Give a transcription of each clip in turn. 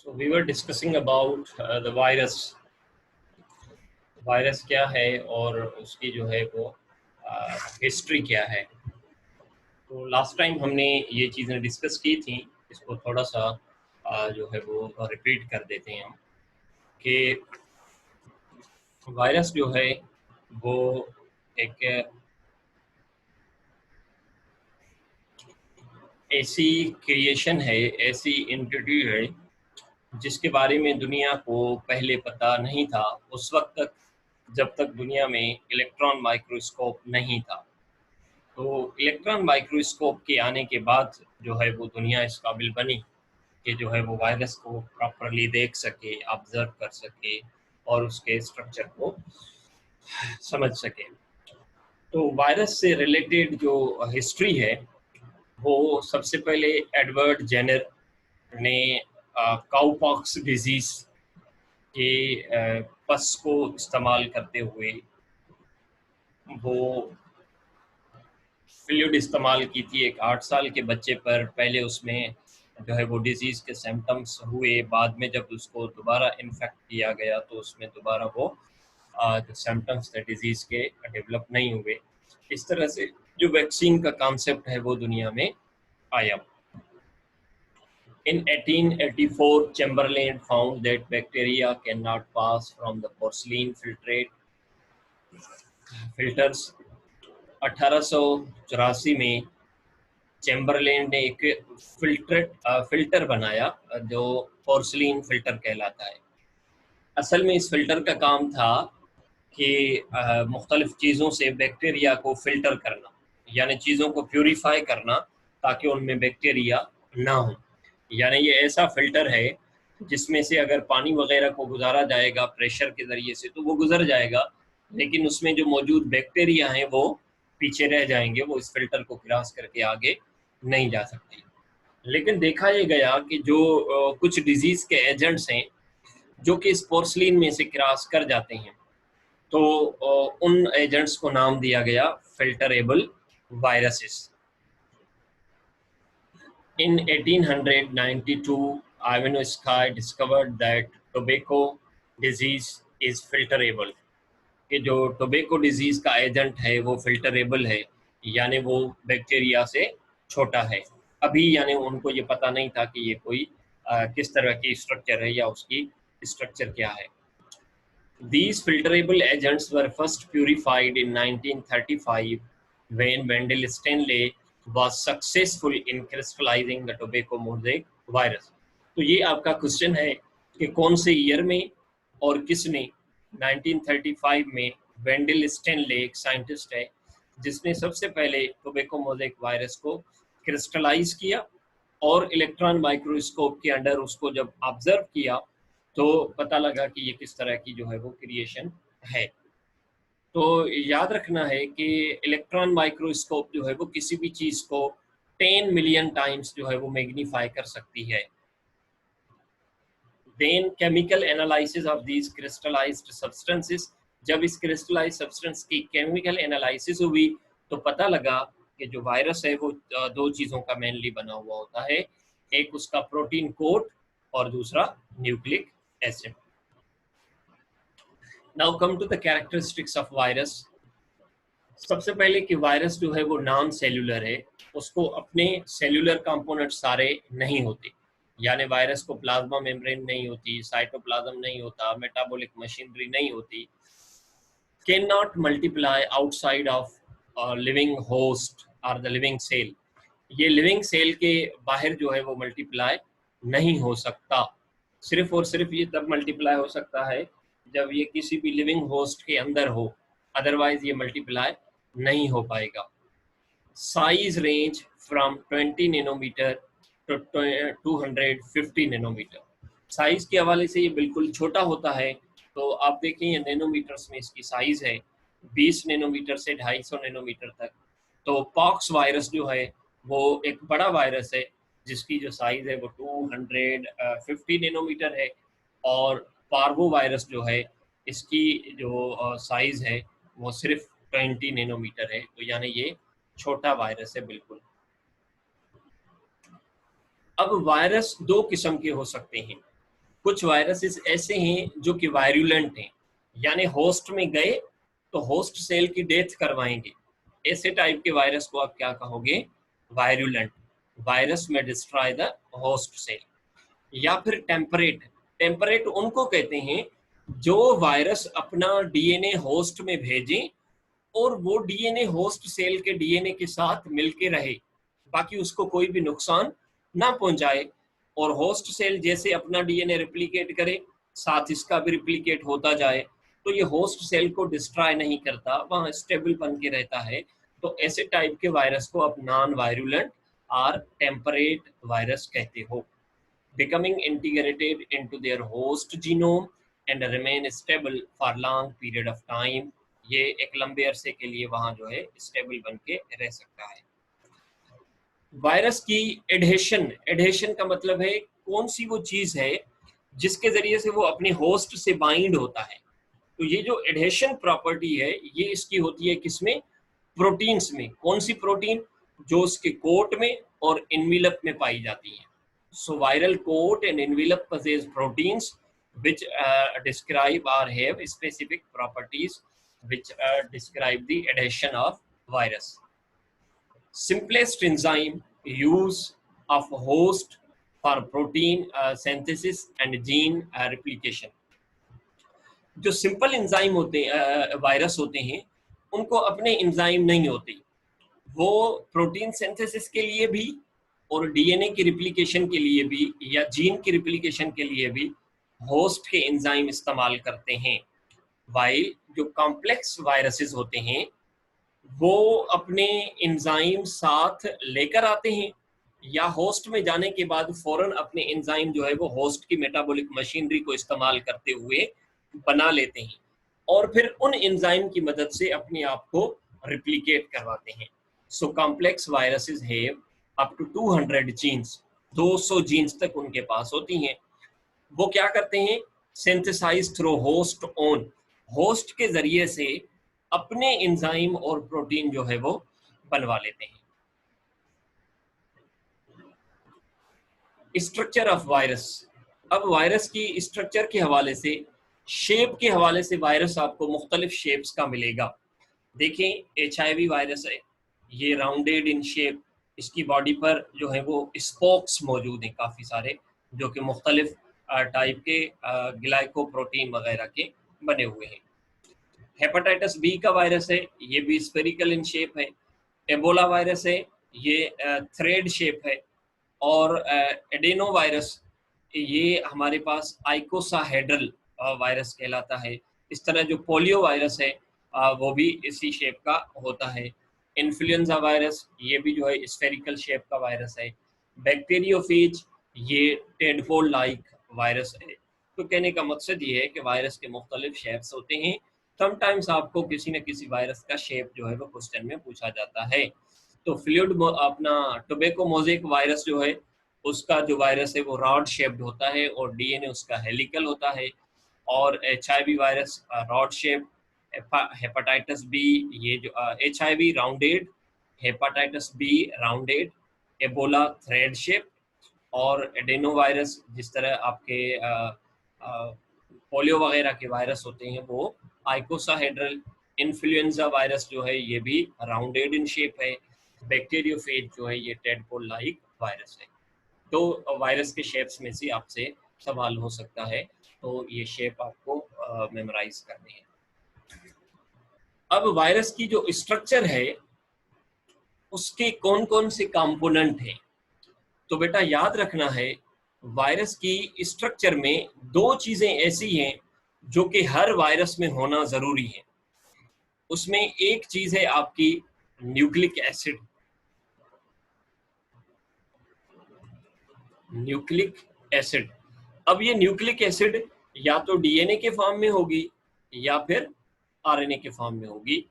So we were discussing about the virus. Virus क्या है और उसकी जो है वो हिस्ट्री क्या है। तो लास्ट टाइम हमने ये चीज़ें डिस्कस की थी, इसको थोड़ा सा जो है वो रिपीट कर देते हैं हम कि वायरस जो है वो एक ऐसी क्रिएशन है, ऐसी एंटिटी है जिसके बारे में दुनिया को पहले पता नहीं था, उस वक्त तक जब तक दुनिया में इलेक्ट्रॉन माइक्रोस्कोप नहीं था। तो इलेक्ट्रॉन माइक्रोस्कोप के आने के बाद जो है वो दुनिया इस काबिल बनी कि जो है वो वायरस को प्रॉपरली देख सके, ऑब्जर्व कर सके और उसके स्ट्रक्चर को समझ सके। तो वायरस से रिलेटेड जो हिस्ट्री है वो सबसे पहले एडवर्ड जेनर ने काउपॉक्स डिजीज के पस को इस्तेमाल करते हुए वो फ्लूइड इस्तेमाल की थी एक 8 साल के बच्चे पर। पहले उसमें जो है वो डिजीज़ के सिम्टम्स हुए, बाद में जब उसको दोबारा इन्फेक्ट किया गया तो उसमें दोबारा वो जो सिम्टम्स थे डिजीज़ के डेवलप नहीं हुए। इस तरह से जो वैक्सीन का कॉन्सेप्ट है वो दुनिया में आया। In 1884, Chamberlain found that bacteria cannot pass from the porcelain filters. 1884 में चैम्बरलेन ने एक फिल्टर बनाया जो पोर्सलिन फिल्टर कहलाता है। असल में इस फिल्टर का काम था कि मुख्तलिफ चीज़ों से बैक्टीरिया को फिल्टर करना, यानी चीज़ों को प्यूरिफाई करना ताकि उनमें बैक्टीरिया ना हो। यानी ये ऐसा फिल्टर है जिसमें से अगर पानी वगैरह को गुजारा जाएगा प्रेशर के ज़रिए से तो वो गुजर जाएगा, लेकिन उसमें जो मौजूद बैक्टीरिया हैं वो पीछे रह जाएंगे, वो इस फिल्टर को क्रॉस करके आगे नहीं जा सकती। लेकिन देखा ये गया कि जो कुछ डिजीज़ के एजेंट्स हैं जो कि इस पोर्सलिन में से क्रॉस कर जाते हैं, तो उन एजेंट्स को नाम दिया गया filterable viruses. In 1892, Ivanovsky discovered that tobacco disease is filterable. कि जो टोबैको डिजीज़ का एजेंट है वो फिल्टरेबल है, यानी वो बैक्टीरिया से छोटा है। अभी यानी उनको ये पता नहीं था कि ये कोई किस तरह की स्ट्रक्चर है या उसकी स्ट्रक्चर क्या है। These filterable agents were first purified in 1935 when Wendell Stanley was successful in crystallizing the tobacco mosaic virus. तो ये आपका क्वेश्चन है कि कौन से ईयर में और किसने 1935 में वेंडल स्टेनले एक साइंटिस्ट है जिसने सबसे पहले टोबैको मोज़ेक वायरस को क्रिस्टलाइज किया और इलेक्ट्रॉन माइक्रोस्कोप के अंडर उसको जब ऑब्जर्व किया तो पता लगा कि ये किस तरह की जो है वो क्रिएशन है। तो याद रखना है कि इलेक्ट्रॉन माइक्रोस्कोप जो है वो किसी भी चीज़ को 10 मिलियन टाइम्स जो है वो मैग्नीफाई कर सकती है। Then chemical analysis of these crystallized substances, जब इस crystallized substance की chemical analysis हुई तो पता लगा कि जो वायरस है वो दो चीज़ों का मेनली बना हुआ होता है, एक उसका प्रोटीन कोड और दूसरा nucleic acid. Now come to the characteristics of virus. सबसे पहले कि वायरस जो है वो नॉन सेल्यूलर है, उसको अपने सेल्यूलर कंपोनेंट सारे नहीं होते, यानी वायरस को प्लाज्मा मेम्ब्रेन नहीं होती, साइटोप्लाज्म नहीं होता, मेटाबॉलिक मशीनरी नहीं होती, can not multiply outside of living host और द लिविंग सेल। ये लिविंग सेल के बाहर जो है वो मल्टीप्लाई नहीं हो सकता। सिर्फ और सिर्फ ये तब मल्टीप्लाई हो सकता है जब ये किसी भी लिविंग होस्ट के अंदर हो, अदरवाइज ये मल्टीप्लाई नहीं हो पाएगा। Size range from 20 nanometer to 250 nanometer. Size के हवाले से ये बिल्कुल छोटा होता है, तो आप देखें ये नैनोमीटर्स में इसकी साइज है 20 नैनोमीटर से 250 नैनोमीटर तक। तो पॉक्स वायरस जो है वो एक बड़ा वायरस है जिसकी जो साइज है वो 250 नैनोमीटर है, और पार्वो वायरस जो है इसकी जो साइज है वो सिर्फ 20 नैनोमीटर है। तो यानी ये छोटा वायरस है बिल्कुल। अब वायरस दो किस्म के हो सकते हैं, कुछ वायरसेस ऐसे हैं जो कि वायरुलेंट हैं, यानी होस्ट में गए तो होस्ट सेल की डेथ करवाएंगे। ऐसे टाइप के वायरस को आप क्या कहोगे? वायरुलेंट। वायरस में डिस्ट्रॉय द होस्ट सेल। या फिर टेम्परेट। टेम्परेट उनको कहते हैं जो वायरस अपना डीएनए होस्ट में भेजे और वो डीएनए होस्ट सेल के डीएनए के साथ मिलके रहे, बाकी उसको कोई भी नुकसान ना पहुंचाए, और होस्ट सेल जैसे अपना डीएनए रिप्लिकेट करे, साथ इसका भी रिप्लिकेट होता जाए, तो ये होस्ट सेल को डिस्ट्रॉय नहीं करता, वहां स्टेबल बन के रहता है। तो ऐसे टाइप के वायरस को आप नॉन वायरुलेंट और टेम्परेट वायरस कहते हो। Becoming integrated into their host genome and remain stable for long period of time। ये एक लंबे अरसे के लिए वहां जो है स्टेबल बन के रह सकता है। वायरस की एडहेशन। एडहेशन का मतलब है कौन सी वो चीज है जिसके जरिए से वो अपने होस्ट से बाइंड होता है। तो ये जो एडहेशन प्रॉपर्टी है ये इसकी होती है किसमें? प्रोटीन्स में। कौन सी प्रोटीन? जो उसके कोट में और इनवेलप में पाई जाती है। So viral coat and envelope possess proteins which describe or have specific properties which describe the adhesion of virus. Simplest enzyme use of host for protein synthesis and gene replication। जो simple enzyme होते हैं, virus होते हैं, उनको अपने enzyme नहीं होते, वो प्रोटीन सिंथेसिस के लिए भी और डीएनए की रिप्लिकेशन के लिए भी या जीन की रिप्लिकेशन के लिए भी होस्ट के एंजाइम इस्तेमाल करते हैं। वाइल जो कॉम्प्लेक्स वायरसेस होते हैं वो अपने एंजाइम साथ लेकर आते हैं या होस्ट में जाने के बाद फौरन अपने एंजाइम जो है वो होस्ट की मेटाबॉलिक मशीनरी को इस्तेमाल करते हुए बना लेते हैं और फिर उन एंजाइम की मदद से अपने आप को रिप्लिकेट करवाते हैं। So complex viruses have up to 200 genes, 200 genes तक उनके पास होती हैं। वो क्या करते हैं? Synthesize through host own, host के जरिए से अपने एंजाइम और प्रोटीन जो है वो बनवा लेते हैं। Structure of virus. अब वायरस की स्ट्रक्चर के हवाले से, शेप के हवाले से वायरस आपको मुख्तलिफ शेप्स का मिलेगा। देखें HIV वायरस है, ये राउंडेड इन शेप, इसकी बॉडी पर जो है वो स्पोक्स मौजूद हैं काफ़ी सारे, जो कि मुख्तलिफ टाइप के ग्लाइकोप्रोटीन वगैरह के बने हुए हैं। हेपेटाइटिस बी का वायरस है, ये भी स्फेरिकल इन शेप है। एबोला वायरस है, ये थ्रेड शेप है। और एडेनो वायरस, ये हमारे पास आइकोसाहेड्रल वायरस कहलाता है। इस तरह जो पोलियो वायरस है वो भी इसी शेप का होता है। इन्फ्लुएंजा वायरस, ये भी जो है स्फेरिकल शेप का वायरस है। बैक्टीरियोफेज, ये टेडपोल लाइक वायरस है। तो कहने का मकसद ये है कि वायरस के मुख्तलिफ शेप्स होते हैं। समटाइम्स आपको किसी न किसी वायरस का शेप जो है वो क्वेश्चन में पूछा जाता है। तो फ्लूइड अपना टोबैको मोज़ेक वायरस जो है उसका जो वायरस है वो रॉड शेप्ड होता है और डीएनए उसका हेलिकल होता है। और HIV virus rod shape. Hepatitis B, ये जो HIV rounded, hepatitis B rounded, Ebola thread shape, और एडेनो वायरस जिस तरह आपके पोलियो वगैरह के वायरस होते हैं वो आइकोसाहेड्रल। इन्फ्लुएंजा वायरस जो है ये भी राउंडेड इन शेप है। बैक्टीरियोफेज जो है ये टेडपोल लाइक वायरस है। तो वायरस के शेप्स में से आपसे सवाल हो सकता है, तो ये शेप आपको मेमोराइज करने हैं। अब वायरस की जो स्ट्रक्चर है उसके कौन कौन से कंपोनेंट हैं, तो बेटा याद रखना है वायरस की स्ट्रक्चर में दो चीजें ऐसी हैं जो कि हर वायरस में होना जरूरी है। उसमें एक चीज है आपकी न्यूक्लिक एसिड। न्यूक्लिक एसिड, अब ये न्यूक्लिक एसिड या तो डीएनए के फॉर्म में होगी या फिर आरएनए के फॉर्म में होगी।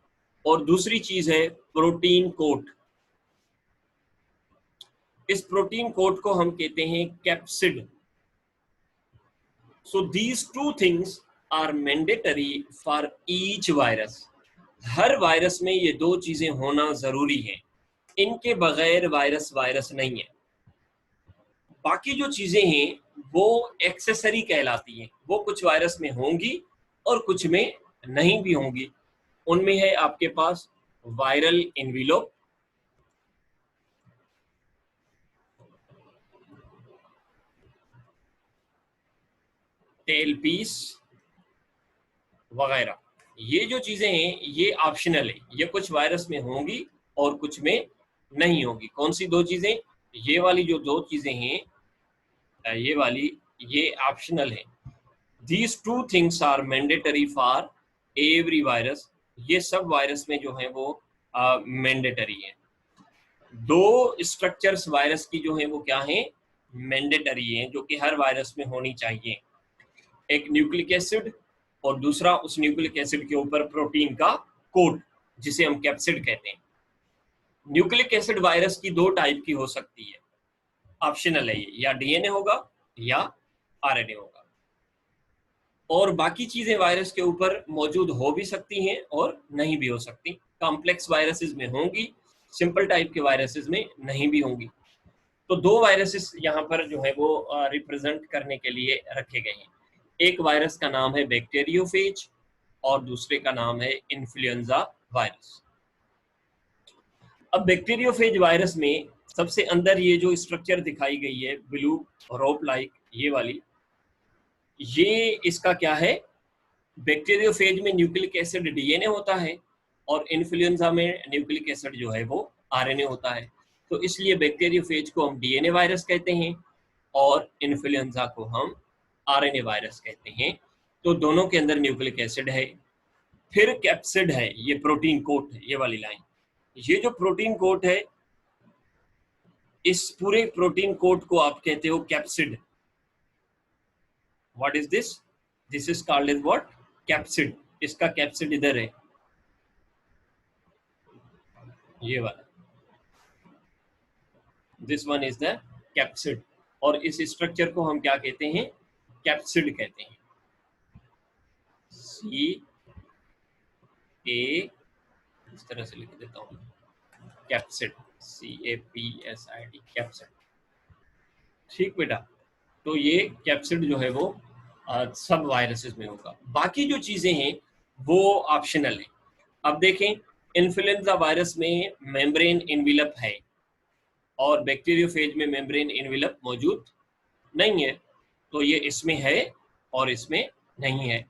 और दूसरी चीज है प्रोटीन कोट। इस प्रोटीन कोट को हम कहते हैं capsid. So these two things are mandatory for each virus. हर वायरस में ये दो चीजें होना जरूरी है, इनके बगैर वायरस वायरस नहीं है। बाकी जो चीजें हैं वो एक्सेसरी कहलाती हैं। वो कुछ वायरस में होंगी और कुछ में नहीं भी होंगी। उनमें है आपके पास वायरल एनवेलोप, टेल पीस वगैरह। ये जो चीजें हैं ये ऑप्शनल है, ये कुछ वायरस में होंगी और कुछ में नहीं होगी। कौन सी दो चीजें? ये वाली जो दो चीजें हैं, ये वाली, ये ऑप्शनल है। These two things are mandatory for every virus। ये सब वायरस में जो है वो मैंडेटरी है। दो स्ट्रक्चर्स वायरस की जो है वो क्या है? मैंडेटरी है, जो कि हर वायरस में होनी चाहिए। एक न्यूक्लिक एसिड और दूसरा उस न्यूक्लिक एसिड के ऊपर प्रोटीन का कोट, जिसे हम कैप्सिड कहते हैं। न्यूक्लिक एसिड वायरस की दो टाइप की हो सकती है, ऑप्शनल है ये, या डीएनए होगा या आरएनए होगा। और बाकी चीजें वायरस के ऊपर मौजूद हो भी सकती हैं और नहीं भी हो सकती। कॉम्प्लेक्स वायरसेस में होंगी, सिंपल टाइप के वायरसेस में नहीं भी होंगी। तो दो वायरसेस यहाँ पर जो है वो रिप्रेजेंट करने के लिए रखे गए हैं। एक वायरस का नाम है बैक्टीरियोफेज और दूसरे का नाम है इन्फ्लुएंजा वायरस। अब बैक्टीरियोफेज वायरस में सबसे अंदर ये जो स्ट्रक्चर दिखाई गई है ब्लू रोप लाइक, ये वाली, ये इसका क्या है? बैक्टीरियोफेज में न्यूक्लिक एसिड डीएनए होता है और इन्फ्लुएंजा में न्यूक्लिक एसिड जो है वो आरएनए होता है। तो इसलिए बैक्टीरियोफेज को हम डीएनए वायरस कहते हैं और इन्फ्लुएंजा को हम आरएनए वायरस कहते हैं। तो दोनों के अंदर न्यूक्लिक एसिड है। फिर कैप्सिड है, ये प्रोटीन कोट है, ये वाली लाइन। ये जो प्रोटीन कोट है, इस पूरे प्रोटीन कोट को आप कहते हो capsid. What is this? This is called as what? Capsid. इसका कैप्सिड इधर है, ये वाला, this one is the capsid. और इस स्ट्रक्चर को हम क्या कहते हैं? कैप्सिड कहते हैं। सी ए, इस तरह से लिख देता हूं, कैप्सिड, CAPSID, कैप्सिड। ठीक बेटा, तो ये कैप्सिड जो है वो सब वायरसेस में होगा। बाकी जो चीजें हैं वो ऑप्शनल है। अब देखें, इन्फ्लुएंजा वायरस में मेम्ब्रेन एनवेलप है और बैक्टीरियोफेज में मेम्ब्रेन एनवेलप मौजूद नहीं है। तो ये इसमें है और इसमें नहीं है।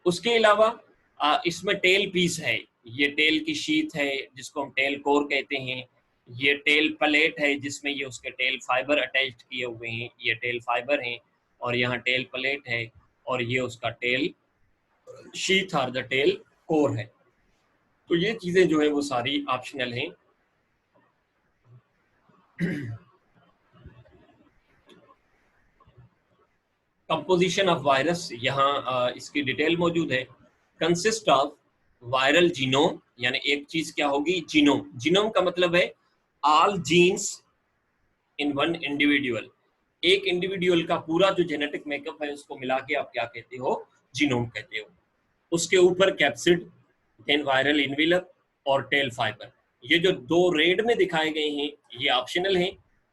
उसके अलावा इसमें टेल पीस है, ये टेल की शीथ है जिसको हम टेल कोर कहते हैं। ये टेल प्लेट है जिसमें ये उसके टेल फाइबर अटैच्ड किए हुए हैं, ये टेल फाइबर हैं। और यहाँ टेल प्लेट है और ये उसका टेल शीथ और द टेल कोर है। तो ये चीजें जो है वो सारी ऑप्शनल हैं। कंपोजिशन ऑफ वायरस, यहाँ इसकी डिटेल मौजूद है। कंसिस्ट ऑफ वायरल जीनोम, यानी एक चीज क्या होगी? जीनोम। जीनोम का मतलब है all genes in one individual. एक इंडिविजुअल का पूरा जो जेनेटिक मेकअप है उसको मिला के आप क्या कहते हो? जीनोम कहते हो। उसके ऊपर कैप्सिड, देन वायरल एनवेलप और टेल फाइबर। ये जो दो रेड में दिखाए गए हैं ये ऑप्शनल हैं,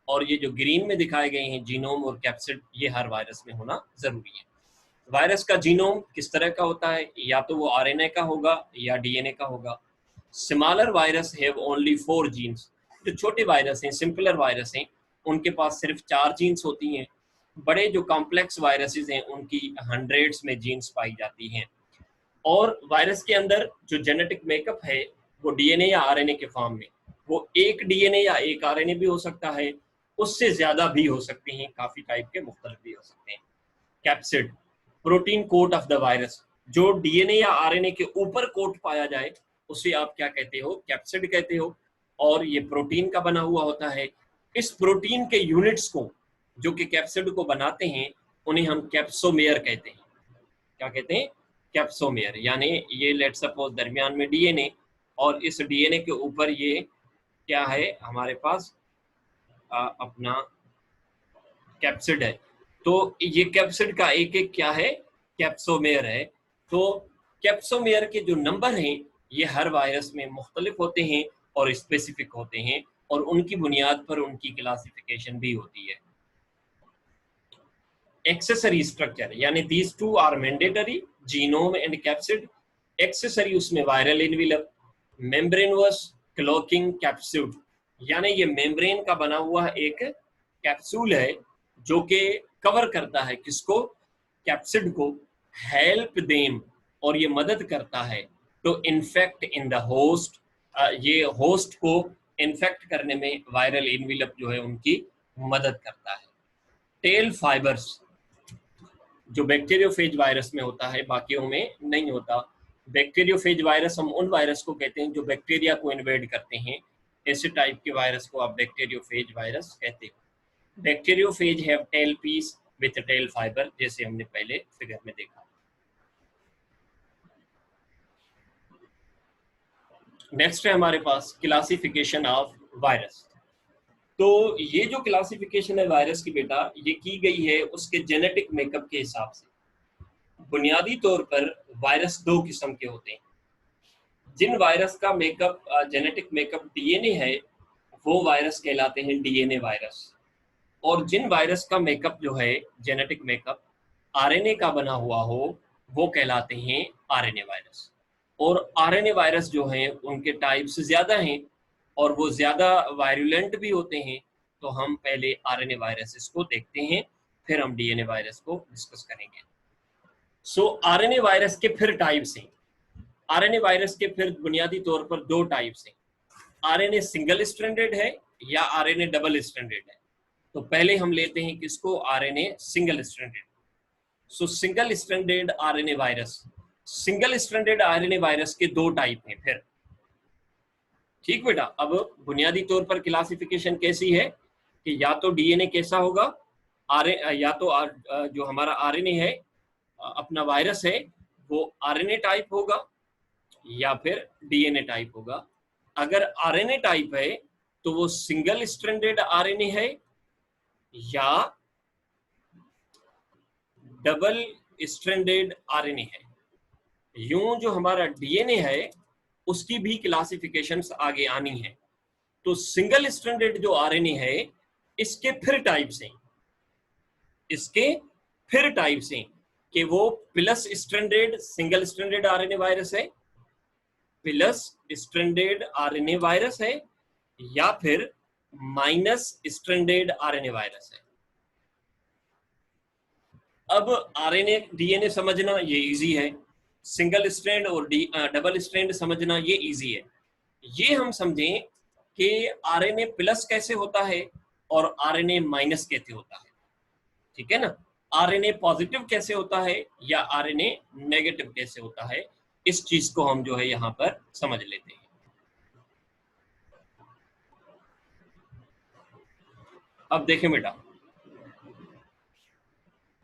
और ये जो ग्रीन में दिखाए गए हैं जीनोम और कैप्सिड, ये हर वायरस में होना जरूरी है। वायरस का जीनोम किस तरह का होता है? या तो वो आरएनए का होगा या डीएनए का होगा। Smaller virus have only 4 genes. जो छोटे वायरस हैं, सिंपलर वायरस हैं, उनके पास सिर्फ 4 जीन्स होती हैं। बड़े जो कॉम्प्लेक्स वायरसेस हैं उनकी हंड्रेड्स में जीन्स पाई जाती हैं। और वायरस के अंदर जो जेनेटिक मेकअप है वो डीएनए या आरएनए के फॉर्म में, वो एक डीएनए या एक आरएनए भी हो सकता है, उससे ज्यादा भी हो सकती हैं, काफी टाइप के मुख्तलिफ भी हो सकते हैं। Capsid, protein coat of the virus. जो डीएनए या आरएनए के ऊपर कोट पाया जाए उसे आप क्या कहते हो? कैप्सिड कहते हो। और ये प्रोटीन का बना हुआ होता है। इस प्रोटीन के यूनिट्स को जो कि कैप्सिड को बनाते हैं उन्हें हम कैप्सोमेयर कहते हैं। क्या कहते हैं? कैप्सोमेयर। यानी ये लेट सपोज दरमियान में डीएनए और इस डीएनए के ऊपर ये क्या है हमारे पास? अपना कैप्सिड है। तो ये कैप्सिड का एक एक क्या है? कैप्सोमेयर है। तो कैप्सोमेयर के जो नंबर हैं ये हर वायरस में मुख्तलिफ होते हैं और स्पेसिफिक होते हैं, और उनकी बुनियाद पर उनकी क्लासिफिकेशन भी होती है। एक्सेसरी स्ट्रक्चर, यानी these two are mandatory, genome and capsid. Accessory उसमें viral envelope, membranous cloaking capsule, यानी ये मेम्ब्रेन का बना हुआ एक कैप्सूल है जो कि कवर करता है किसको, कैप्सिड को, हेल्प देम, और ये मदद करता है to infect in the host, ये होस्ट को इन्फेक्ट करने में वायरल एनवेलप जो है उनकी मदद करता है। टेल फाइबर्स जो बैक्टीरियोफेज वायरस में होता है, बाकियों में नहीं होता। बैक्टीरियोफेज वायरस हम उन वायरस को कहते हैं जो बैक्टीरिया को इन्वेड करते हैं, ऐसे टाइप के वायरस को आप बैक्टीरियोफेज वायरस कहते हैं। Bacteriophage have tail piece with tail fiber, जैसे हमने पहले फिगर में देखा। नेक्स्ट है हमारे पास क्लासिफिकेशन ऑफ वायरस। तो ये जो क्लासिफिकेशन है वायरस की बेटा, ये की गई है उसके जेनेटिक मेकअप के हिसाब से। बुनियादी तौर पर वायरस दो किस्म के होते हैं। जिन वायरस का मेकअप जेनेटिक मेकअप डीएनए है वो वायरस कहलाते हैं डीएनए वायरस, और जिन वायरस का मेकअप जो है जेनेटिक मेकअप आरएनए का बना हुआ हो वो कहलाते हैं आरएनए वायरस। और आरएनए वायरस जो हैं उनके टाइप्स ज्यादा हैं और वो ज्यादा वायरुलेंट भी होते हैं। तो हम पहले आरएनए वायरसेस को देखते हैं, फिर हम डीएनए वायरस को डिस्कस करेंगे। सो आरएनए वायरस के फिर टाइप्स हैं। आरएनए वायरस के फिर बुनियादी तौर पर दो टाइप्स हैं, आरएनए सिंगल स्ट्रैंडेड है या आरएनए डबल स्ट्रैंडेड है। तो पहले हम लेते हैं किसको, आरएनए सिंगल स्ट्रैंडेड। सो single stranded RNA virus, single stranded RNA virus के दो टाइप हैं फिर। ठीक बेटा, अब बुनियादी तौर पर क्लासिफिकेशन कैसी है कि या तो डीएनए कैसा होगा, या तो जो हमारा आरएनए है अपना वायरस है वो आरएनए टाइप होगा या फिर डीएनए टाइप होगा। अगर आरएनए टाइप है तो वो सिंगल स्ट्रैंडेड आरएनए है या डबल स्ट्रैंडेड आरएनए है। यूं जो हमारा डीएनए है उसकी भी क्लासिफिकेशंस आगे आनी है। तो सिंगल स्ट्रैंडेड जो आरएनए है इसके फिर टाइप्स हैं, इसके फिर टाइप्स हैं कि वो plus stranded single stranded RNA virus है, प्लस स्ट्रैंडेड आरएनए वायरस है, या फिर माइनस स्ट्रैंडेड आरएनए वायरस है। अब आरएनए डीएनए समझना ये इजी है, सिंगल स्ट्रैंड और डबल स्ट्रैंड समझना ये इजी है। ये हम समझें कि आरएनए प्लस कैसे होता है और आरएनए माइनस कैसे होता है, ठीक है ना। आरएनए पॉजिटिव कैसे होता है या आरएनए नेगेटिव कैसे होता है, इस चीज को हम जो है यहाँ पर समझ लेते हैं। अब देखें बेटा,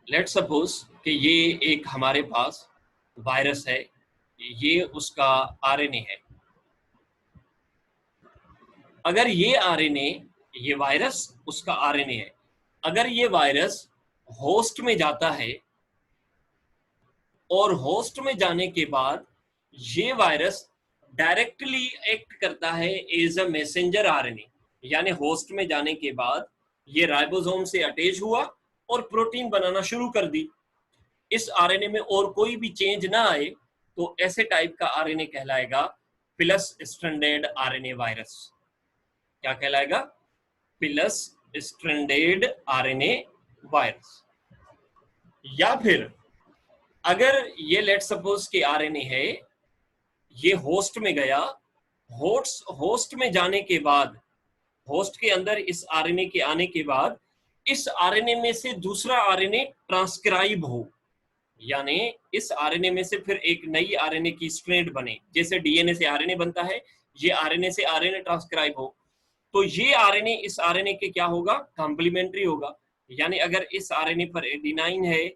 लेट्स सपोज कि ये एक हमारे पास वायरस है, ये उसका आरएनए है। अगर ये आरएनए, ये वायरस उसका आरएनए है, अगर ये वायरस होस्ट में जाता है और होस्ट में जाने के बाद ये वायरस डायरेक्टली एक्ट करता है एज अ मैसेंजर आरएनए, यानी होस्ट में जाने के बाद ये राइबोसोम से अटैच हुआ और प्रोटीन बनाना शुरू कर दी। इस आरएनए में और कोई भी चेंज ना आए तो ऐसे टाइप का आरएनए कहलाएगा प्लस स्ट्रैंडेड आरएनए वायरस। क्या कहलाएगा, प्लस स्ट्रैंडेड आरएनए वायरस। या फिर अगर ये लेट सपोज कि आरएनए है, ये होस्ट में गया, होस्ट में जाने के बाद, होस्ट के अंदर इस आरएनए के आने के बाद इस आरएनए में से दूसरा आरएनए ट्रांसक्राइब हो, यानी इस आरएनए में से फिर एक नई आरएनए की स्ट्रैंड बने। जैसे डीएनए से आरएनए बनता है, ये आरएनए से आरएनए ट्रांसक्राइब हो, तो ये आरएनए इस आरएनए के क्या होगा, कॉम्प्लीमेंट्री होगा। यानी अगर इस आरएनए पर एडेनाइन है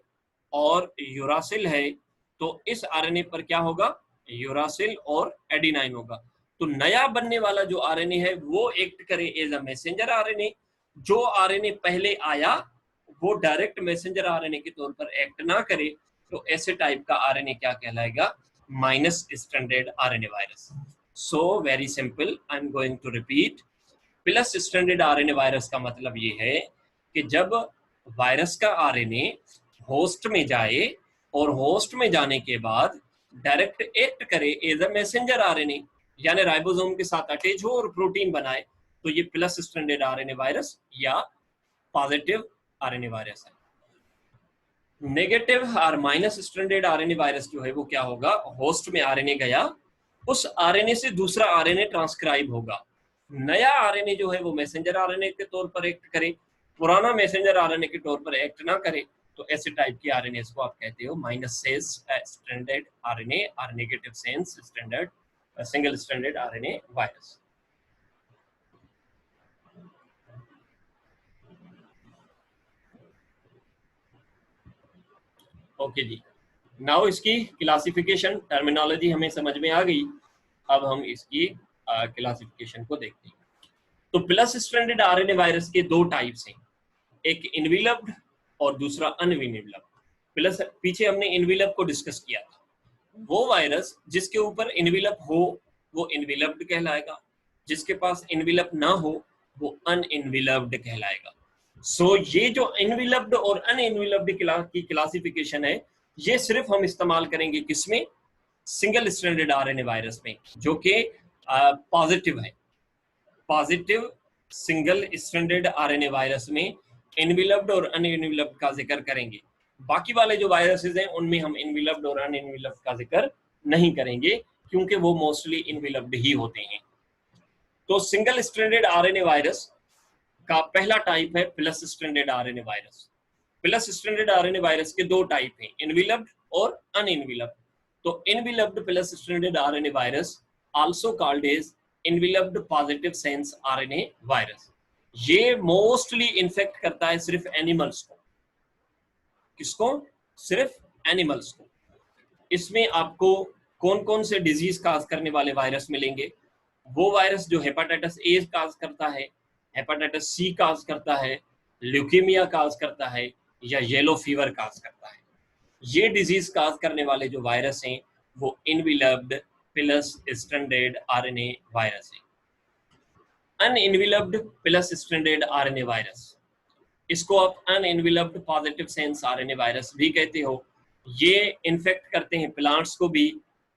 और यूरासिल है तो इस आरएनए पर क्या होगा, यूरासिल और एडेनाइन होगा। तो नया बनने वाला जो आरएनए है वो एक्ट करे एज अ मैसेंजर आरएनए। जो आरएनए पहले आया वो डायरेक्ट मैसेंजर आरएनए के तौर पर एक्ट ना करे, तो ऐसे टाइप का आरएनए क्या कहलाएगा, minus stranded RNA virus. So very simple, I am going to repeat. Plus stranded RNA virus का मतलब ये है कि जब वायरस का आरएनए होस्ट में जाए और होस्ट में जाने के बाद डायरेक्ट एक्ट करे एज अ मैसेंजर आरएनए, यानी राइबोसोम के साथ अटैच हो और प्रोटीन बनाए, तो ये प्लस स्ट्रैंडेड आरएनए वायरस या पॉजिटिव आरएनए वायरस है। नेगेटिव और माइनस स्ट्रैंडेड आरएनए वायरस जो है वो क्या होगा, होस्ट में आरएनए गया, उस आरएनए से दूसरा आरएनए ट्रांसक्राइब होगा, नया आरएनए जो है वो मैसेंजर आरएनए के तौर पर एक्ट करे, पुराना मैसेंजर आरएनए के तौर पर एक्ट ना करे, तो ऐसे टाइप की आरएनए को आप कहते हो माइनस सेंस स्ट्रैंडेड आरएनए और negative sense standard single stranded RNA virus. Okay जी, नाउ इसकी क्लासिफिकेशन टर्मिनोलॉजी हमें समझ में आ गई, अब हम इसकी क्लासिफिकेशन को देखते हैं। तो प्लस स्ट्रैंडेड आरएनए वायरस के दो टाइप्स हैं, एक इनवेलप्ड और दूसरा अनइनवेलप्ड। प्लस पीछे हमने इनवेलप को डिस्कस किया था, वो वायरस जिसके ऊपर इनवेलप हो वो इनवेलप्ड कहलाएगा, जिसके पास इनवेलप ना हो वो अनइनवेलप्ड कहलाएगा। सो ये जो इनवेलप्ड और अनइनवेलप्ड की क्लासिफिकेशन है, ये सिर्फ हम इस्तेमाल करेंगे किसमें, सिंगल स्ट्रैंडेड आरएनए वायरस में, जो कि पॉजिटिव है। Positive single stranded RNA virus में इनवेलप्ड और अनइनवेलप्ड का जिक्र करेंगे, बाकी वाले जो वायरसेस हैं उनमें हम इनवेलप्ड और अनइनवेलप्ड का जिक्र नहीं करेंगे, क्योंकि वो मोस्टली इनवेलप्ड ही होते हैं। तो सिंगल स्ट्रैंडेड आरएनए वायरस का पहला टाइप है plus stranded RNA virus. Plus stranded RNA virus के दो टाइप हैं, इनवेलप्ड और अनइनवेलप्ड। तो enveloped plus stranded RNA virus also called as enveloped positive sense RNA virus. ये मोस्टली इन्फेक्ट करता है सिर्फ एनिमल्स को। किसको? सिर्फ एनिमल्स को। इसमें आपको कौन कौन से डिजीज काज करने वाले वायरस मिलेंगे, वो वायरस जो हेपाटाइटिस ए काज करता है, हेपाटाइटिस सी काज करता है, ल्यूकेमिया काज करता है, या येलो फीवर काज करता है। ये डिजीज काज करने वाले जो वायरस हैं वो enveloped plus stranded RNA virus है। Unenveloped plus stranded RNA virus, इसको आप अनइनवेलप्ड पॉजिटिव सेंस आरएनए वायरस भी कहते हो। ये इन्फेक्ट करते हैं प्लांट्स को भी,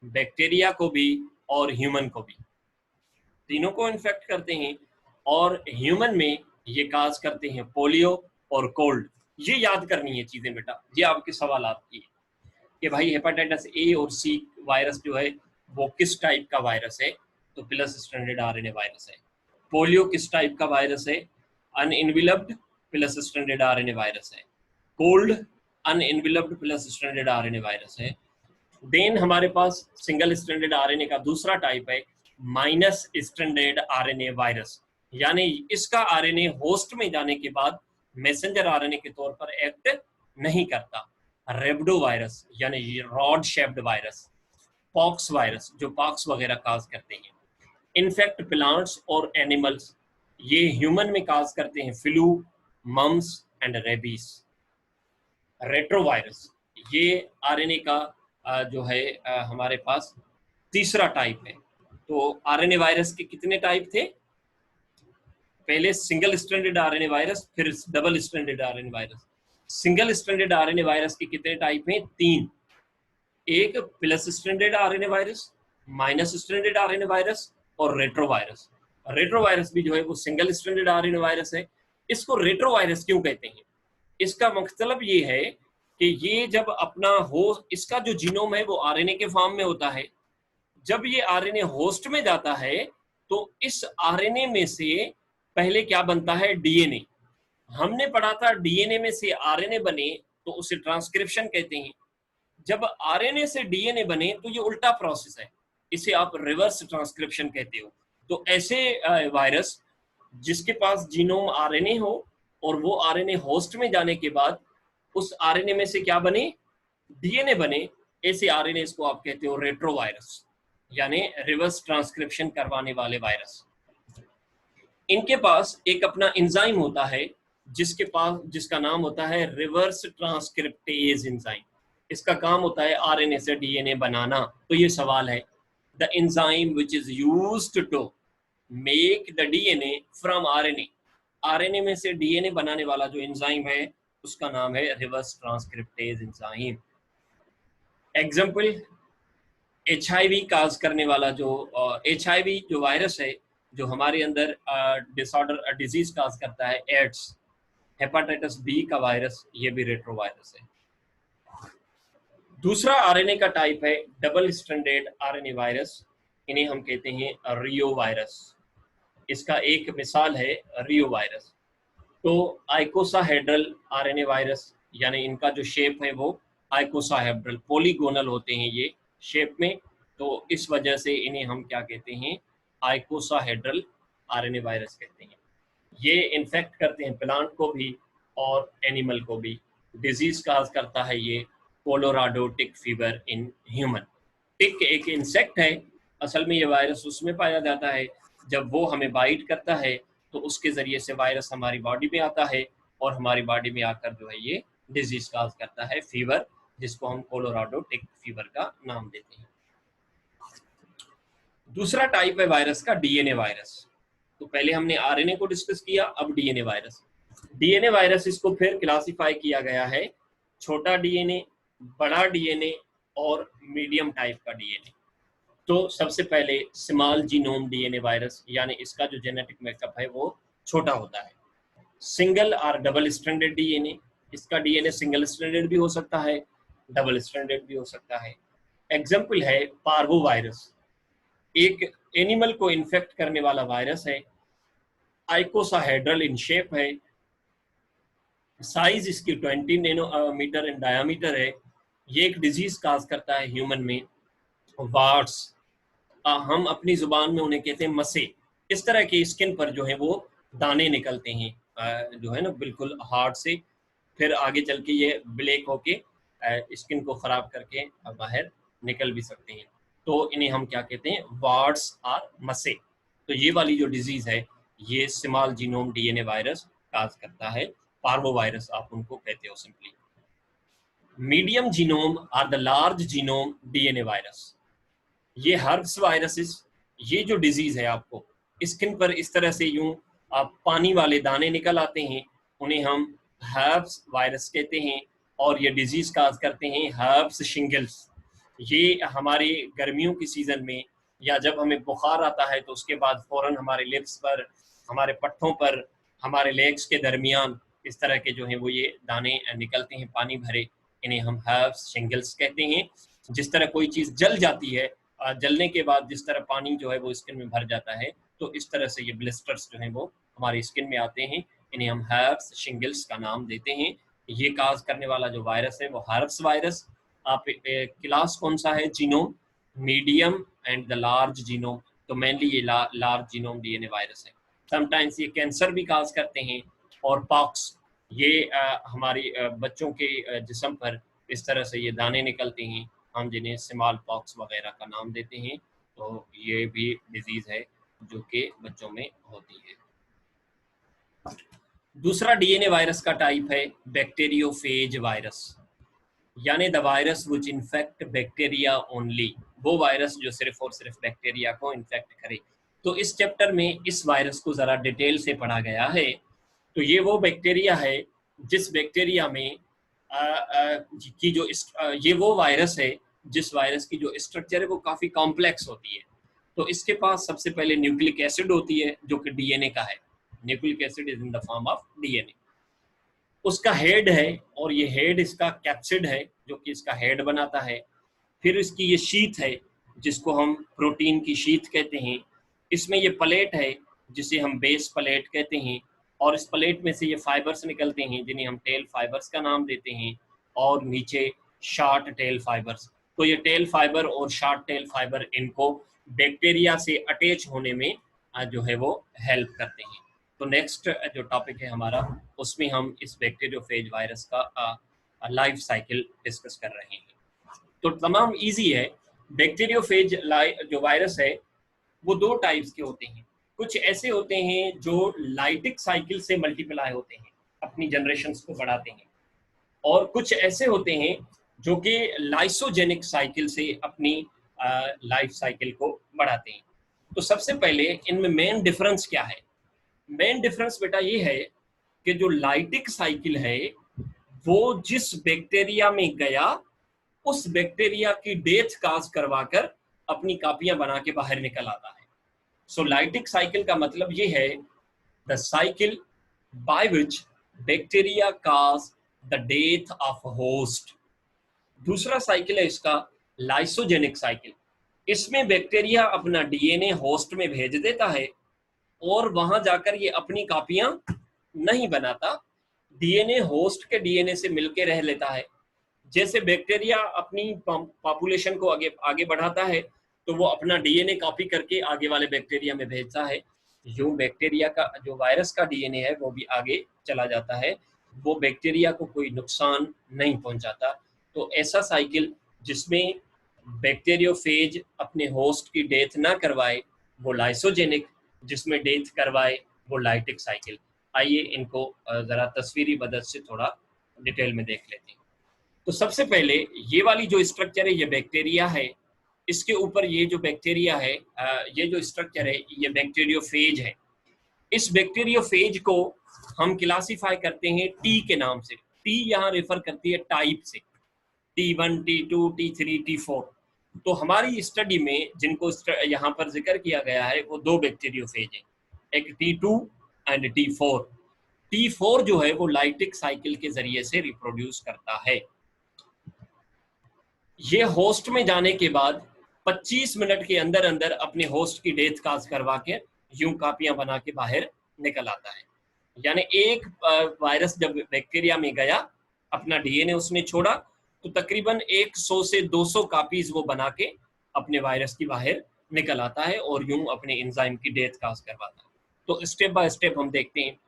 बैक्टीरिया को भी और ह्यूमन को भी, तीनों को इन्फेक्ट करते हैं। और ह्यूमन में ये काज करते हैं पोलियो और कोल्ड। ये याद करनी है चीजें बेटा, ये आपके सवाल आपकी है कि भाई हेपाटाइटिस ए और सी वायरस जो है वो किस टाइप का वायरस है, तो प्लस स्ट्रैंडेड आरएनए वायरस है। पोलियो किस टाइप का वायरस है, unenveloped plus stranded RNA virus है। Cold unenveloped plus stranded RNA virus है। देन हमारे पास सिंगल स्ट्रैंडेड आरएनए का दूसरा टाइप है माइनस स्ट्रैंडेड आरएनए वायरस, यानी इसका आरएनए होस्ट में जाने के बाद मैसेंजर आरएनए के तौर पर एक्ट नहीं करता। रेब्डो वायरस यानी rod shaped virus, pox virus जो पॉक्स वगैरह काज करते हैं, इनफेक्ट प्लांट्स और एनिमल्स। ये ह्यूमन में काज करते हैं flu, mumps and rabies. Retrovirus ये आरएनए का जो है हमारे पास तीसरा टाइप है। तो आरएनए वायरस के कितने टाइप थे, पहले सिंगल स्ट्रैंडेड आरएनए वायरस, फिर double stranded RNA virus. Single stranded RNA virus के कितने टाइप हैं, तीन। एक plus stranded RNA virus, minus stranded RNA virus और रेट्रोवायरस। रेट्रोवायरस भी जो है वो सिंगल स्ट्रैंडेड आरएनए वायरस है। इसको रेट्रोवायरस क्यों कहते हैं, इसका मतलब ये है कि ये जब अपना होस्ट, इसका जो जीनोम है वो आरएनए के फॉर्म में होता है, जब ये आरएनए होस्ट में जाता है तो इस आरएनए में से पहले क्या बनता है, डीएनए। हमने पढ़ा था डीएनए में से आरएनए बने तो उसे ट्रांसक्रिप्शन कहते हैं। जब आरएनए से डीएनए बने तो ये उल्टा प्रोसेस है, इसे आप रिवर्स ट्रांसक्रिप्शन कहते हो। तो ऐसे वायरस जिसके पास जीनोम आरएनए हो और वो आरएनए होस्ट में जाने के बाद उस आरएनए में से क्या बने, डीएनए बने, ऐसे आरएनए को आप कहते हो रेट्रोवायरस, यानी रिवर्स ट्रांसक्रिप्शन करवाने वाले वायरस। इनके पास एक अपना एंजाइम होता है जिसका नाम होता है रिवर्स ट्रांसक्रिप्टेज एंजाइम। इसका काम होता है आरएनए से डीएनए बनाना। तो ये सवाल है, the enzyme which is used to make the DNA from RNA. RNA में से डीएनए बनाने वाला जो एंजाइम है उसका नाम है reverse transcriptase enzyme. Example, HIV काज करने वाला जो HIV जो वायरस है, जो हमारे अंदर डिसऑर्डर डिजीज काज करता है, एड्स, हेपाटाइटिस बी का वायरस, ये भी रेट्रोवायरस है। दूसरा आरएनए का टाइप है डबल स्ट्रैंडेड आरएनए वायरस, इन्हें हम कहते हैं रियो वायरस। इसका एक मिसाल है रियो वायरस। तो आइकोसाहेड्रल आरएनए वायरस, यानी इनका जो शेप है वो आइकोसाहेड्रल, पॉलीगोनल होते हैं ये शेप में, तो इस वजह से इन्हें हम क्या कहते हैं, आइकोसाहेड्रल आरएनए वायरस कहते हैं। ये इन्फेक्ट करते हैं प्लांट को भी और एनिमल को भी। डिजीज काज करता है ये Colorado tick fever in human. Tick एक इंसेक्ट है, असल में ये वायरस उसमें पाया जाता है जब वो हमें बाइट करता है, तो उसके जरिए से वायरस हमारी बॉडी में आता है और हमारी बॉडी में आकर जो है ये डिजीज काज करता है, फीवर, जिसको हम कोलोराडो टिक फीवर का नाम देते हैं। दूसरा टाइप है वायरस का डीएनए वायरस। तो पहले हमने आरएनए को डिस्कस किया, अब डीएनए वायरस। डीएनए वायरस, इसको फिर क्लासिफाई किया गया है छोटा डीएनए, बड़ा डीएनए और मीडियम टाइप का डीएनए। तो सबसे पहले स्मॉल जीनोम डीएनए वायरस, यानी इसका जो जेनेटिक मेकअप है वो छोटा होता है। सिंगल और डबल स्ट्रैंडेड डीएनए, इसका डीएनए सिंगल स्ट्रैंडेड भी हो सकता है, डबल स्ट्रैंडेड भी हो सकता है। एग्जाम्पल है पार्वो वायरस, एक एनिमल को इन्फेक्ट करने वाला वायरस है, आइकोसाहेड्रल इन शेप है, साइज इसकी 20 नैनोमीटर इन डायामीटर है। ये एक डिजीज काज करता है ह्यूमन में, वार्ड्स, हम अपनी जुबान में उन्हें कहते हैं मसे। इस तरह की स्किन पर जो है वो दाने निकलते हैं, जो है ना बिल्कुल हार्ड से, फिर आगे चल के ये ब्लैक होके स्किन को खराब करके बाहर निकल भी सकते हैं। तो इन्हें हम क्या कहते हैं, वार्ड्स और मसे। तो ये वाली जो डिजीज है ये स्मॉल जीनोम डीएनए वायरस काज करता है, पार्वो वायरस आप उनको कहते हो सिंपली। मीडियम जीनोम और the large genome DNA virus, ये हर्ब्स वायरसेस, ये जो डिजीज है आपको स्किन पर इस तरह से यूं आप पानी वाले दाने निकल आते हैं, उन्हें हम हर्ब्स वायरस कहते हैं। और ये डिजीज काज करते हैं हर्ब्स शिंगल्स। ये हमारी गर्मियों की सीजन में या जब हमें बुखार आता है तो उसके बाद फौरन हमारे लिप्स पर, हमारे पट्टों पर, हमारे लेग्स के दरमियान इस तरह के जो है वो ये दाने निकलते हैं पानी भरे, इन्हें हम हर्ब्स शिंगल्स कहते हैं। जिस तरह कोई चीज जल जाती है, जलने के बाद जिस तरह पानी जो है वो स्किन में भर जाता है, तो इस तरह से ये ब्लिस्टर्स जो हैं वो हमारी स्किन में आते हैं, इन्हें हम हर्ब्स शिंगल्स का नाम देते हैं। ये काज करने वाला जो वायरस है वो हर्ब्स वायरस। आप क्लास कौन सा है, genome, medium and the large genome. तो मेनली ये लार्ज जीनोम डीएनए वायरस है। समटाइम्स ये कैंसर भी काज करते हैं, और पॉक्स, ये हमारी बच्चों के जिस्म पर इस तरह से ये दाने निकलते हैं, हम जिन्हें स्मॉल पॉक्स वगैरह का नाम देते हैं। तो ये भी डिजीज है जो कि बच्चों में होती है। दूसरा डीएनए वायरस का टाइप है बैक्टीरियोफेज वायरस, यानी the virus which infect bacteria only, वो वायरस जो सिर्फ और सिर्फ बैक्टीरिया को इन्फेक्ट करे। तो इस चैप्टर में इस वायरस को जरा डिटेल से पढ़ा गया है। तो ये वो बैक्टीरिया है जिस बैक्टीरिया में की जो ये वो वायरस है जिस वायरस की जो स्ट्रक्चर है वो काफी कॉम्प्लेक्स होती है। तो इसके पास सबसे पहले न्यूक्लिक एसिड होती है जो कि डीएनए का है, nucleic acid is in the form of DNA. उसका हेड है, और ये हेड इसका कैप्सिड है जो कि इसका हेड बनाता है। फिर इसकी ये शीथ है जिसको हम प्रोटीन की शीथ कहते हैं। इसमें ये प्लेट है जिसे हम बेस प्लेट कहते हैं, और इस प्लेट में से ये फाइबर्स निकलते हैं जिन्हें हम टेल फाइबर्स का नाम देते हैं, और नीचे शॉर्ट टेल फाइबर्स। तो ये टेल फाइबर और शॉर्ट टेल फाइबर इनको बैक्टीरिया से अटैच होने में जो है वो हेल्प करते हैं। तो नेक्स्ट जो टॉपिक है हमारा, उसमें हम इस बैक्टीरियोफेज वायरस का लाइफ साइकिल डिस्कस कर रहे हैं। तो तमाम इजी है। बैक्टीरियोफेज जो वायरस है वो दो टाइप्स के होते हैं। कुछ ऐसे होते हैं जो लाइटिक साइकिल से मल्टीप्लाई होते हैं, अपनी जनरेशन्स को बढ़ाते हैं, और कुछ ऐसे होते हैं जो कि लाइसोजेनिक साइकिल से अपनी लाइफ साइकिल को बढ़ाते हैं। तो सबसे पहले इनमें मेन डिफरेंस क्या है? मेन डिफरेंस बेटा ये है कि जो लाइटिक साइकिल है वो जिस बैक्टीरिया में गया उस बैक्टीरिया की डेथ काज करवाकर अपनी कापियां बना के बाहर निकल आता है। सो लाइटिक साइकिल का मतलब ये है, the cycle by which bacteria cause the death of host. दूसरा साइकिल है इसका लाइसोजेनिक साइकिल। इसमें बैक्टीरिया अपना डीएनए होस्ट में भेज देता है और वहां जाकर ये अपनी कापियां नहीं बनाता, डीएनए होस्ट के डीएनए से मिलकर रह लेता है। जैसे बैक्टीरिया अपनी पॉपुलेशन को आगे आगे बढ़ाता है तो वो अपना डीएनए कॉपी करके आगे वाले बैक्टीरिया में भेजता है। यूं बैक्टीरिया का जो वायरस का डीएनए है वो भी आगे चला जाता है, वो बैक्टीरिया को कोई नुकसान नहीं पहुंचाता। तो ऐसा साइकिल जिसमें बैक्टीरियोफेज अपने होस्ट की डेथ ना करवाए वो लाइसोजेनिक, जिसमें डेथ करवाए वो लाइटिक साइकिल। आइए इनको जरा तस्वीरी मदद से थोड़ा डिटेल में देख लेते हैं। तो सबसे पहले ये वाली जो स्ट्रक्चर है ये बैक्टीरिया है, इसके ऊपर ये जो बैक्टीरिया है, ये जो स्ट्रक्चर है ये बैक्टीरियोफेज है। इस बैक्टीरियोफेज को हम क्लासिफाई करते हैं टी के नाम से। टी यहाँ रेफर करती है टाइप से, T1, T2, T3, T4। तो हमारी स्टडी में जिनको यहाँ पर जिक्र किया गया है वो दो बैक्टीरियोफेज है, एक T2 एंड T4। T4 जो है वो लाइटिक साइकिल के जरिए से रिप्रोड्यूस करता है। ये होस्ट में जाने के बाद 25 मिनट के अंदर अंदर अपने होस्ट की डेथ काज करवा के यूं कापियां बना के बाहर निकल आता है। यानी एक वायरस जब बैक्टीरिया में गया, अपना डीएनए उसने छोड़ा, तो तकरीबन 100 से 200 कापीज वो बना के अपने वायरस की बाहर निकल आता है और यूं अपने एंजाइम की डेथ काज करवाता है। तो स्टेप बाय स्टेप हम देखते हैं।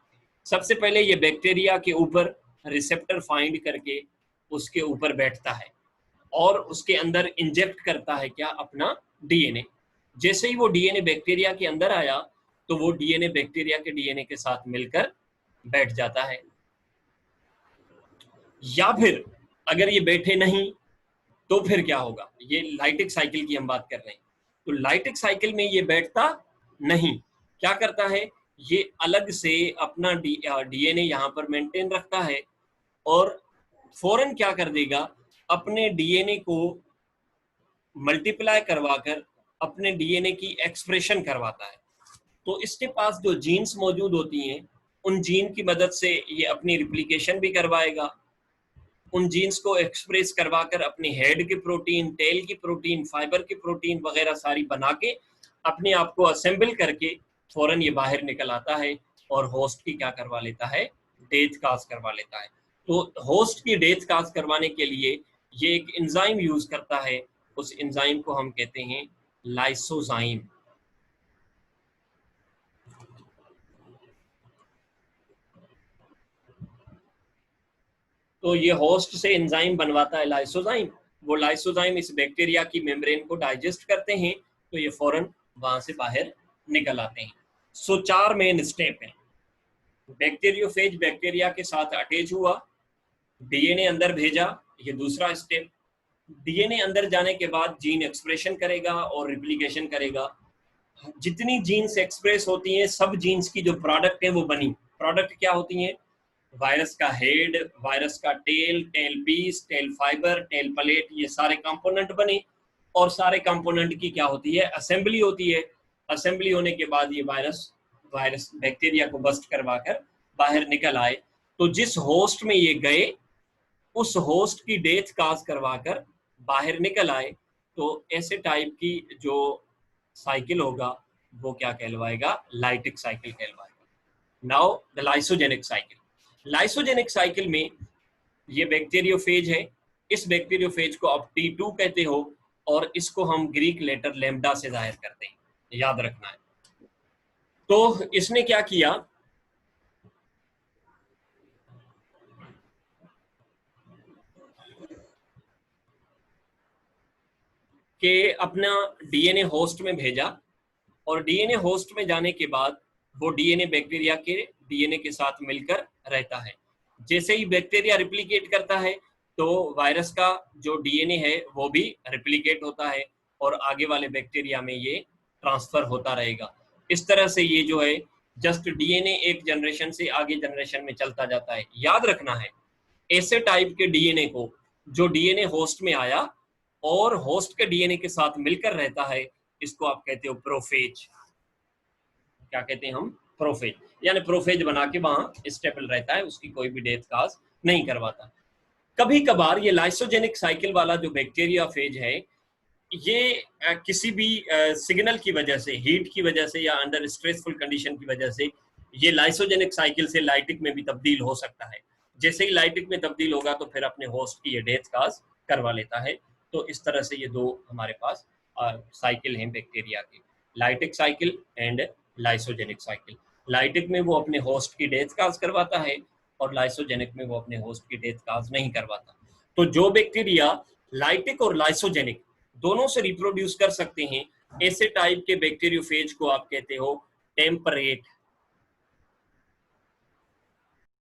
सबसे पहले ये बैक्टीरिया के ऊपर रिसेप्टर फाइंड करके उसके ऊपर बैठता है और उसके अंदर इंजेक्ट करता है क्या, अपना डीएनए। जैसे ही वो डीएनए बैक्टीरिया के अंदर आया तो वो डीएनए बैक्टीरिया के डीएनए के साथ मिलकर बैठ जाता है। या फिर अगर ये बैठे नहीं तो फिर क्या होगा, ये लाइटिक साइकिल की हम बात कर रहे हैं। तो लाइटिक साइकिल में ये बैठता नहीं, क्या करता है, ये अलग से अपना डीएनए यहाँ पर मेंटेन रखता है और फौरन क्या कर देगा, अपने डीएनए को मल्टीप्लाई करवाकर अपने डीएनए की एक्सप्रेशन करवाता है। तो इसके पास जो जीन्स मौजूद होती हैं उन जीन की मदद से ये अपनी रिप्लिकेशन भी करवाएगा। उन जीन्स को एक्सप्रेस करवाकर अपने हेड की प्रोटीन, टेल की प्रोटीन, फाइबर की प्रोटीन वगैरह सारी बना के अपने आप को असेंबल करके फौरन ये बाहर निकल आता है और होस्ट की क्या करवा लेता है, डेथ काज करवा लेता है। तो होस्ट की डेथ काज करवाने के लिए ये एक एंजाइम यूज करता है, उस एंजाइम को हम कहते हैं लाइसोजाइम। तो ये होस्ट से एंजाइम बनवाता है लाइसोजाइम, वो लाइसोजाइम इस बैक्टीरिया की मेम्ब्रेन को डाइजेस्ट करते हैं तो ये फौरन वहां से बाहर निकल आते हैं। सो 4 मेन स्टेप हैं। बैक्टीरियोफेज बैक्टीरिया के साथ अटैच हुआ, डीएनए अंदर भेजा, ये दूसरा स्टेप। डीएनए अंदर जाने के बाद जीन एक्सप्रेशन करेगा और रिप्लिकेशन करेगा। जितनी जीन्स एक्सप्रेस होती हैं सब जीन्स की जो प्रोडक्ट है वो बनी। प्रोडक्ट क्या होती हैं, वायरस का हेड, वायरस का tail, tail piece, tail fiber, tail plate, ये सारे कंपोनेंट बने और सारे कंपोनेंट की क्या होती है, असेंबली होती है। असेंबली होने के बाद ये वायरस बैक्टीरिया को बस्ट करवाकर बाहर निकल आए। तो जिस होस्ट में ये गए उस होस्ट की डेथ काज करवाकर बाहर निकल आए, तो ऐसे टाइप की जो साइकिल होगा वो क्या कहलवाएगा, लाइटिक साइकिल कहलवाएगा। Now the lysogenic cycle. Lysogenic cycle में ये बैक्टीरियोफेज है, इस बैक्टीरियोफेज को आप T2 कहते हो और इसको हम ग्रीक लेटर लैम्डा से जाहिर करते हैं, याद रखना है। तो इसने क्या किया कि अपना डीएनए होस्ट में भेजा और डीएनए होस्ट में जाने के बाद वो डीएनए बैक्टीरिया के डीएनए के साथ मिलकर रहता है। जैसे ही बैक्टीरिया रिप्लिकेट करता है तो वायरस का जो डीएनए है वो भी रिप्लिकेट होता है और आगे वाले बैक्टीरिया में ये ट्रांसफर होता रहेगा। इस तरह से ये जो है जस्ट डीएनए एक जनरेशन से आगे जनरेशन में चलता जाता है। याद रखना है ऐसे टाइप के डीएनए को जो डीएनए होस्ट में आया और होस्ट के डीएनए के साथ मिलकर रहता है, इसको आप कहते हो प्रोफेज। क्या कहते हैं हम? प्रोफेज। यानी प्रोफेज बना के वहां स्टेबल रहता है, उसकी कोई भी डेथ काज नहीं करवाता। कभी कभार ये लाइसोजेनिक साइकिल वाला जो बैक्टीरिया फेज है, ये किसी भी सिग्नल की वजह से, हीट की वजह से या अंडर स्ट्रेसफुल कंडीशन की वजह से ये लाइसोजेनिक साइकिल से लाइटिक में भी तब्दील हो सकता है। जैसे ही लाइटिक में तब्दील होगा तो फिर अपने होस्ट की ये डेथ काज करवा लेता है। तो इस तरह से ये दो हमारे पास साइकिल हैं बैक्टीरिया की, lytic cycle and lysogenic cycle. Lytic में वो अपने होस्ट की डेथ काज करवाता है और लाइसोजेनिक में वो अपने होस्ट की डेथ काज नहीं करवाता। तो जो बैक्टीरिया लाइटिक और लाइसोजेनिक दोनों से रिप्रोड्यूस कर सकते हैं, ऐसे टाइप के बैक्टीरियोफेज को आप कहते हो टेम्परेट